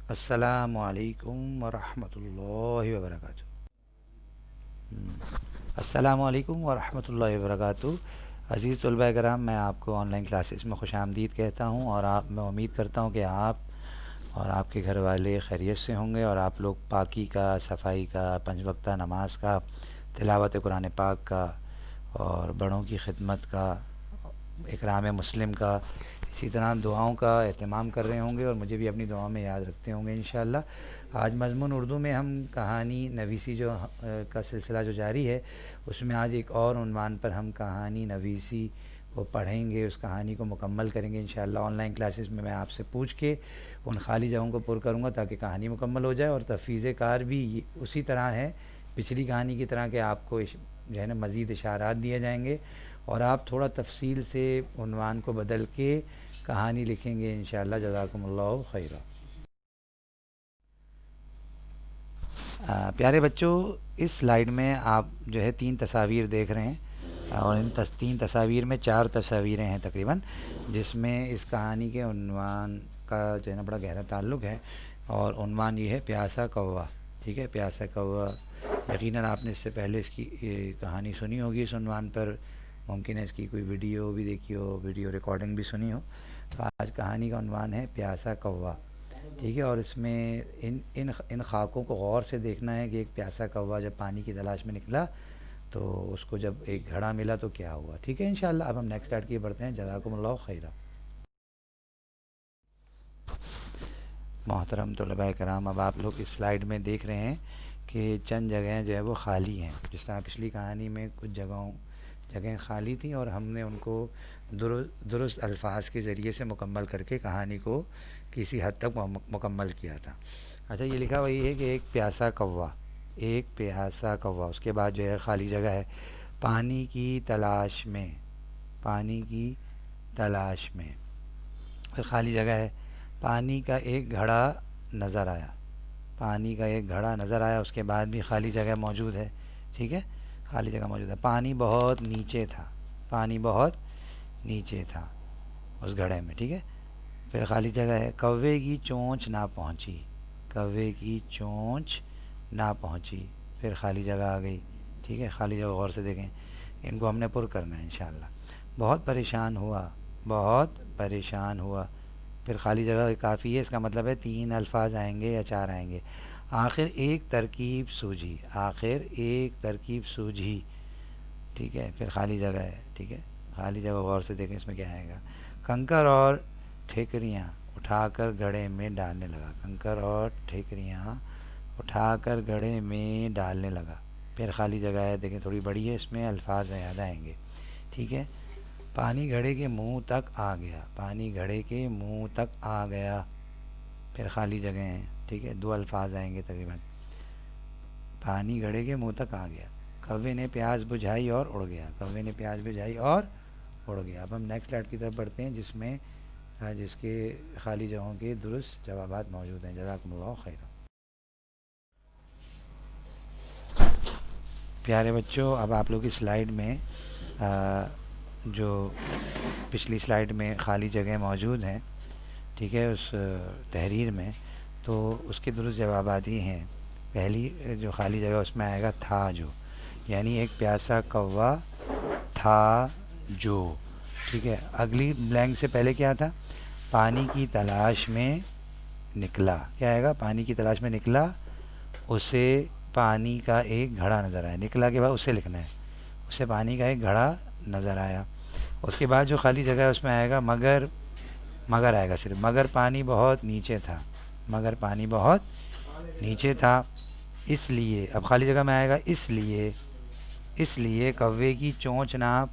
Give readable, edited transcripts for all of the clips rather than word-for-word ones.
السلام علیکم ورحمۃ اللہ وبرکاتہ۔ السلام علیکم ورحمۃ اللہ وبرکاتہ۔ عزیز طلباء کرام، میں آپ کو آن لائن کلاسز میں خوش آمدید کہتا ہوں، اور میں امید کرتا ہوں کہ آپ اور آپ کے گھر والے خیریت سے ہوں گے، اور آپ لوگ پاکی کا، صفائی کا، پنج وقتہ نماز کا، تلاوت قرآن پاک کا، اور بڑوں کی خدمت کا، اکرام مسلم کا، اسی طرح دعاؤں کا اہتمام کر رہے ہوں گے، اور مجھے بھی اپنی دعاؤں میں یاد رکھتے ہوں گے انشاءاللہ۔ آج مضمون اردو میں ہم کہانی نویسی کا سلسلہ جو جاری ہے، اس میں آج ایک اور عنوان پر ہم کہانی نویسی کو پڑھیں گے، اس کہانی کو مکمل کریں گے انشاءاللہ۔ آن لائن کلاسز میں آپ سے پوچھ کے ان خالی جگہوں کو پر کروں گا تاکہ کہانی مکمل ہو جائے، اور تفویض کار بھی اسی طرح ہے پچھلی کہانی کی طرح کہ آپ کو جو ہے نا مزید اشارات دیے جائیں گے، اور آپ تھوڑا تفصیل سے عنوان کو بدل کے کہانی لکھیں گے انشاءاللہ۔ جزاکم اللہ خیرہ۔ پیارے بچوں، اس سلائیڈ میں آپ جو ہے 3 تصاویر دیکھ رہے ہیں، اور ان 3 تصاویر میں 4 تصاویریں ہیں تقریباً، جس میں اس کہانی کے عنوان کا جو ہے نا بڑا گہرا تعلق ہے، اور عنوان یہ ہے پیاسا کوّا۔ ٹھیک ہے، پیاسا کوّا۔ یقیناً آپ نے اس سے پہلے اس کی کہانی سنی ہوگی اس عنوان پر، ممکن ہے اس کی کوئی ویڈیو بھی دیکھی ہو، ویڈیو ریکارڈنگ بھی سنی ہو۔ تو آج کہانی کا عنوان ہے پیاسا کوّا۔ ٹھیک ہے، اور اس میں ان خاکوں کو غور سے دیکھنا ہے کہ ایک پیاسا کوّا جب پانی کی تلاش میں نکلا تو اس کو جب ایک گھڑا ملا تو کیا ہوا۔ ٹھیک ہے انشاءاللہ۔ اب ہم نیکسٹ سلائیڈ کی بڑھتے ہیں۔ جزاکم اللہ خیرہ۔ محترم طلباء کرام، اب آپ لوگ اس سلائیڈ میں دیکھ رہے ہیں کہ چند جگہیں جو ہے وہ خالی ہیں، جس طرح پچھلی کہانی میں کچھ جگہیں خالی تھیں، اور ہم نے ان کو درست الفاظ کے ذریعے سے مکمل کر کے کہانی کو کسی حد تک مکمل کیا تھا۔ اچھا، یہ لکھا ہوا یہ ہے کہ ایک پیاسا کوّا، ایک پیاسا کوّا، اس کے بعد جو ہے خالی جگہ ہے، پانی کی تلاش میں، پانی کی تلاش میں، پھر خالی جگہ ہے، پانی کا ایک گھڑا نظر آیا، پانی کا ایک گھڑا نظر آیا، اس کے بعد بھی خالی جگہ موجود ہے۔ ٹھیک ہے، خالی جگہ موجود ہے، پانی بہت نیچے تھا، پانی بہت نیچے تھا اس گھڑے میں۔ ٹھیک ہے، پھر خالی جگہ ہے، کوے کی چونچ نہ پہنچی، کوے کی چونچ نہ پہنچی، پھر خالی جگہ آ گئی۔ ٹھیک ہے، خالی جگہ غور سے دیکھیں، ان کو ہم نے پر کرنا ہے انشاءاللہ۔ بہت پریشان ہوا، بہت پریشان ہوا، پھر خالی جگہ کافی ہے، اس کا مطلب ہے 3 الفاظ آئیں گے یا 4 آئیں گے۔ آخر ایک ترکیب سوجھی، آخر ایک ترکیب سوجھی۔ ٹھیک ہے، پھر خالی جگہ ہے۔ ٹھیک ہے، خالی جگہ غور سے دیکھیں، اس میں کیا آئے گا، کنکر اور ٹھیکریاں اٹھا کر گڑھے میں ڈالنے لگا، کنکر اور ٹھیکریاں اٹھا کر گڑھے میں ڈالنے لگا، پھر خالی جگہ ہے، دیکھیں تھوڑی بڑی ہے، اس میں الفاظ زیادہ آئیں گے۔ ٹھیک ہے، پانی گھڑے کے منہ تک آ گیا، پانی گھڑے کے منہ تک آ گیا، پھر خالی جگہ ہیں۔ ٹھیک ہے، 2 الفاظ آئیں گے تقریباً، پانی گھڑے کے منہ تک آ گیا، کوے نے پیاس بجھائی اور اڑ گیا، کوے نے پیاس بجھائی اور اڑ گیا۔ اب ہم نیکسٹ سلائیڈ کی طرف بڑھتے ہیں، جس کے خالی جگہوں کے درست جوابات موجود ہیں۔ جزاکم اللہ خیر۔ پیارے بچوں، اب آپ لوگ کی سلائیڈ میں جو پچھلی سلائیڈ میں خالی جگہ موجود ہیں، ٹھیک ہے، اس تحریر میں، تو اس کے درست جوابات ہی ہیں۔ پہلی جو خالی جگہ اس میں آئے گا تھا جو، یعنی ایک پیاسا کوّا تھا جو۔ ٹھیک ہے، اگلی بلینک سے پہلے کیا تھا، پانی کی تلاش میں نکلا، کیا آئے گا، پانی کی تلاش میں نکلا، اسے پانی کا ایک گھڑا نظر آیا، نکلا کے بعد اسے لکھنا ہے، اسے پانی کا ایک گھڑا نظر آیا۔ اس کے بعد جو خالی جگہ ہے اس میں آئے گا مگر آئے گا صرف، مگر پانی بہت نیچے تھا، مگر پانی بہت نیچے تھا، اس لیے، اب خالی جگہ میں آئے گا اس لیے کوے کی چونچ نہ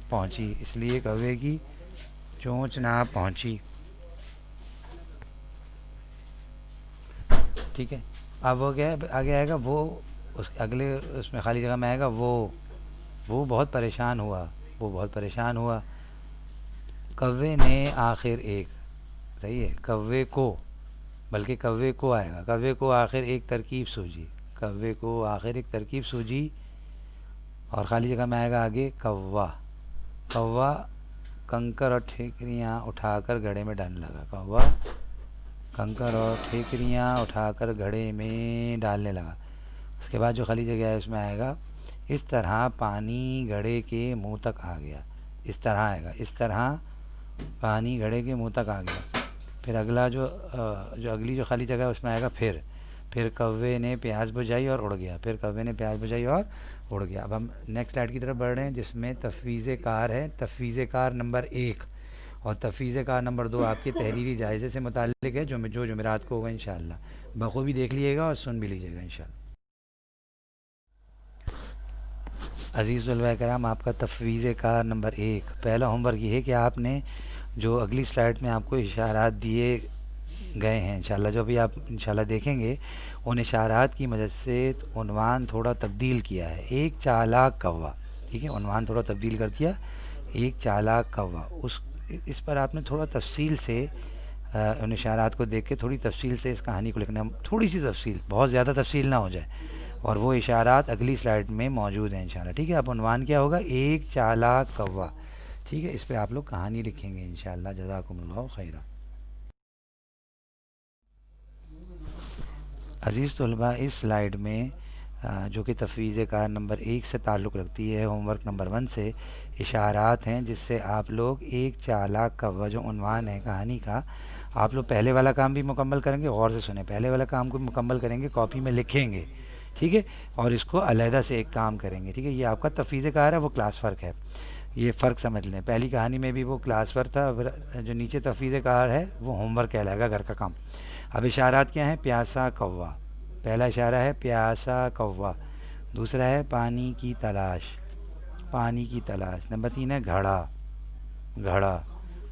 پہنچی، اس لیے کوے کی چونچ نہ پہنچی۔ ٹھیک ہے، اب وہ کیا ہے، آگے آئے گا وہ، اگلے اس میں خالی جگہ میں آئے گا وہ بہت پریشان ہوا، وہ بہت پریشان ہوا، کوے نے آخر ایک، صحیح ہے، کوے کو، بلکہ کوے کو آئے گا، کوے کو آخر ایک ترکیب سوجھی، کوے کو آخر ایک ترکیب سوجھی، اور خالی جگہ میں آئے گا آگے کوّا، کوّا کنکر اور ٹھیکریاں اٹھا کر گڑھے میں ڈالنے لگا، کوّا کنکر اور ٹھیکریاں اٹھا کر گھڑے میں ڈالنے لگا۔ اس کے بعد جو خالی جگہ ہے اس میں آئے گا اس طرح پانی گھڑے کے منہ تک آ گیا، اس طرح آئے گا، اس طرح پانی گھڑے کے منہ تک آ گیا۔ پھر اگلا جو اگلی جو خالی جگہ ہے اس میں آئے گا پھر کوے نے پیاس بجھائی اور اڑ گیا، پھر کوے نے پیاس بجھائی اور اڑ گیا۔ اب ہم نیکسٹ سلائیڈ کی طرف بڑھ رہے ہیں جس میں تفویض کار ہے، تفویض کار نمبر 1 اور تفویض کار نمبر 2 آپ کے تحریری جائزے سے متعلق ہے جو جمعرات کو ہوگا انشاءاللہ۔ بخوبی دیکھ لیجیے گا اور سن بھی لیجیے گا انشاءاللہ۔ عزیز طلباء کرام، آپ کا تفویض کار نمبر 1 پہلا ہوم ورک یہ ہے کہ آپ نے جو اگلی سلائیڈ میں آپ کو اشارات دیے گئے ہیں انشاءاللہ، جو بھی آپ انشاءاللہ دیکھیں گے، ان اشارات کی مدد سے عنوان تھوڑا تبدیل کیا ہے۔ ایک چالاک کوا، ٹھیک ہے، عنوان تھوڑا تبدیل کر دیا، ایک چالاک کوا۔ اس پر آپ نے تھوڑا تفصیل سے ان اشارات کو دیکھ کے تھوڑی تفصیل سے اس کہانی کو لکھنا ہے، تھوڑی سی تفصیل، بہت زیادہ تفصیل نہ ہو جائے، اور وہ اشارات اگلی سلائیڈ میں موجود ہیں انشاءاللہ، ٹھیک ہے۔ اب عنوان کیا ہوگا؟ ایک چالاک کوا، ٹھیک ہے۔ اس پہ آپ لوگ کہانی لکھیں گے انشاءاللہ۔ جزاکم اللہ خیرہ۔ عزیز طلباء، اس سلائیڈ میں جو کہ تفویض کار نمبر 1 سے تعلق رکھتی ہے، ہوم ورک نمبر 1 سے، اشارات ہیں جس سے آپ لوگ ایک چالاک کوا جو عنوان ہے کہانی کا، آپ لوگ پہلے والا کام بھی مکمل کریں گے، غور سے سنیں، پہلے والا کام کو مکمل کریں گے، کاپی میں لکھیں گے، ٹھیک ہے، اور اس کو علیحدہ سے ایک کام کریں گے، ٹھیک ہے۔ یہ آپ کا تفویض کار ہے، وہ کلاس ورک ہے، یہ فرق سمجھ لیں۔ پہلی کہانی میں بھی وہ کلاس ورک تھا، جو نیچے تفویض کار ہے وہ ہوم ورک کہلائے گا، گھر کا کام۔ اب اشارات کیا ہیں؟ پیاسا کوا، پہلا اشارہ ہے پیاسا کوا، دوسرا ہے پانی کی تلاش، پانی کی تلاش، نمبر 3 ہے گھڑا، گھڑا،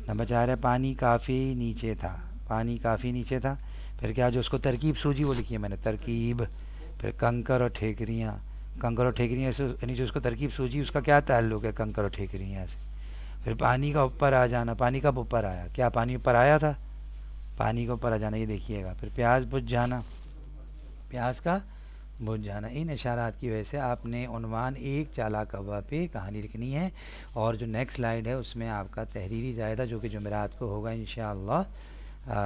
نمبر 4 ہے پانی کافی نیچے تھا، پانی کافی نیچے تھا۔ پھر کیا جو اس کو ترکیب سوجی وہ لکھی ہے میں نے، ترکیب۔ پھر کنکر اور ٹھیکریاں، کنکر اور ٹھیکریاں سے یعنی جو اس کو ترکیب سوجی اس کا کیا تعلق ہے کنکر اور ٹھیکریاں سے۔ پھر پانی کا اوپر آ جانا، پانی کب اوپر آیا؟ کیا پانی اوپر آیا تھا؟ پانی کا اوپر آ جانا، یہ دیکھیے گا۔ پھر پیاس بجھ جانا، پیاس کا بجھ جانا۔ ان اشارات کی وجہ سے آپ نے عنوان ایک چالاک کوا پہ کہانی لکھنی ہے، اور جو نیکسٹ سلائیڈ ہے اس میں آپ کا تحریری جائزہ جو کہ جمعرات کو ہوگا انشاءاللہ،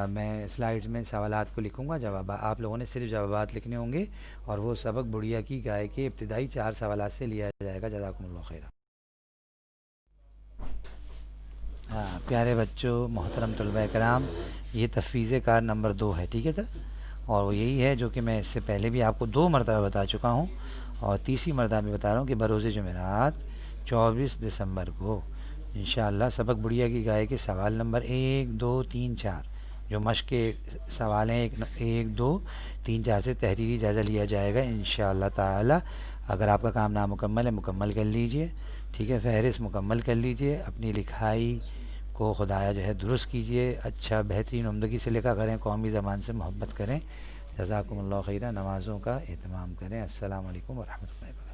میں سلائیڈز میں سوالات کو لکھوں گا، جوابات آپ لوگوں نے صرف جوابات لکھنے ہوں گے، اور وہ سبق بڑھیا کی گائے کے ابتدائی 4 سوالات سے لیا جائے گا۔ جزاکم اللہ خیر۔ ہاں پیارے بچوں، محترم طلباء کرام، یہ تفویض کار نمبر 2 ہے، ٹھیک ہے سر، اور وہ یہی ہے جو کہ میں اس سے پہلے بھی آپ کو 2 مرتبہ بتا چکا ہوں، اور تیسری مرتبہ بھی بتا رہا ہوں کہ بروز جمعرات 24 دسمبر کو انشاءاللہ سبق بڑھیا کی گائے کے سوال نمبر 1 2 3 4 جو مشق کے سوال ہیں 1 2 3 4 سے تحریری جائزہ لیا جائے گا انشاءاللہ تعالی۔ اگر آپ کا کام نامکمل ہے مکمل کر لیجئے، ٹھیک ہے، فہرست مکمل کر لیجئے، اپنی لکھائی کو خدایا جو ہے درست کیجئے، اچھا بہترین عمدگی سے لکھا کریں، قومی زبان سے محبت کریں۔ جزاکم اللہ خیرہ۔ نمازوں کا اہتمام کریں۔ السلام علیکم ورحمۃ اللہ۔